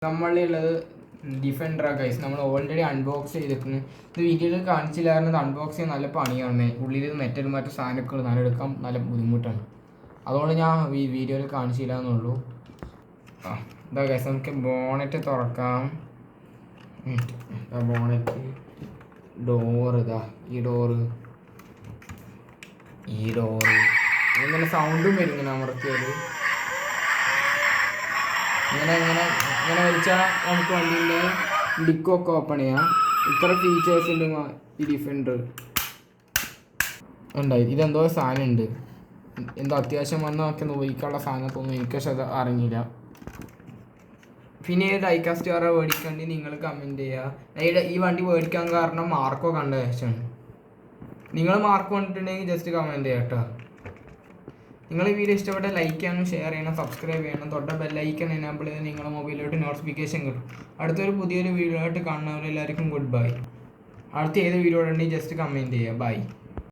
നമ്മളുള്ളത് ഡിഫൻഡറാണ് ഗൈസ്. നമ്മൾ already unbox ചെയ്തിരിക്കുന്നു. ഇത് വീഡിയോയിൽ കാണിച്ചില്ലായിരുന്നത് അൺബോക്സ് ചെയ്യാൻ നല്ല പണിയാണ്. ഉള്ളിൽ മെറ്റൽ മറ്റു സാധനമൊക്കെ നല്ലെടുക്കാൻ നല്ല ബുദ്ധിമുട്ടാണ്. അതുകൊണ്ട് ഞാൻ ഈ വീഡിയോയിൽ കാണിച്ചില്ല എന്നുള്ളൂ. ഇതാ ഗൈസ്, നമുക്ക് ബോണറ്റ് തുറക്കാം. ബോണറ്റ്, ഡോറ്, ഇതാ ഈ ഡോറ് ഇങ്ങനെ സൗണ്ടും വരുന്നു അമർത്തിയാൽ. ഇങ്ങനെ വലിച്ചാൽ നമുക്ക് വണ്ടീൻ്റെ ഡിക്കൊക്കെ ഓപ്പൺ ചെയ്യാം. ഇത്ര ഫീച്ചേഴ്സ് ഉണ്ട് ഈ ഡിഫൻഡർ ഉണ്ടായി. ഇതെന്തോ സാധനം ഉണ്ട്, എന്തോ അത്യാവശ്യം വന്ന് നോക്കി ഉപയോഗിക്കാനുള്ള സാധനം തോന്നുന്നു. എനിക്ക് പക്ഷെ അത് അറിഞ്ഞില്ല. പിന്നെ ഡൈകാസ്റ്റ് കാർ മേടിക്കണ്ടി നിങ്ങൾ കമൻറ്റ് ചെയ്യുക. ഈ വണ്ടി മേടിക്കാൻ കാരണം മാർക്കോ കണ്ട ശേഷമാണ്. നിങ്ങൾ മാർക്ക് കണ്ടിട്ടുണ്ടെങ്കിൽ ജസ്റ്റ് കമൻറ്റ് ചെയ്യാം കേട്ടോ. നിങ്ങൾ ഈ വീഡിയോ ഇഷ്ടപ്പെട്ട ലൈക്ക് ചെയ്യണം, ഷെയർ ചെയ്യണം, സബ്സ്ക്രൈബ് ചെയ്യണം. തൊട്ട ബെല്ലൈക്കൺ എനേബിൾ ചെയ്ത് നിങ്ങളുടെ മൊബൈലിലോട്ട് നോട്ടിഫിക്കേഷൻ കിട്ടും. അടുത്തൊരു പുതിയൊരു വീഡിയോ ആയിട്ട് കാണുന്നവരെല്ലാവർക്കും ഗുഡ് ബൈ. അടുത്ത ഏത് വീഡിയോ ഉണ്ടെങ്കിൽ ജസ്റ്റ് കമൻറ്റ് ചെയ്യുക. ബൈ.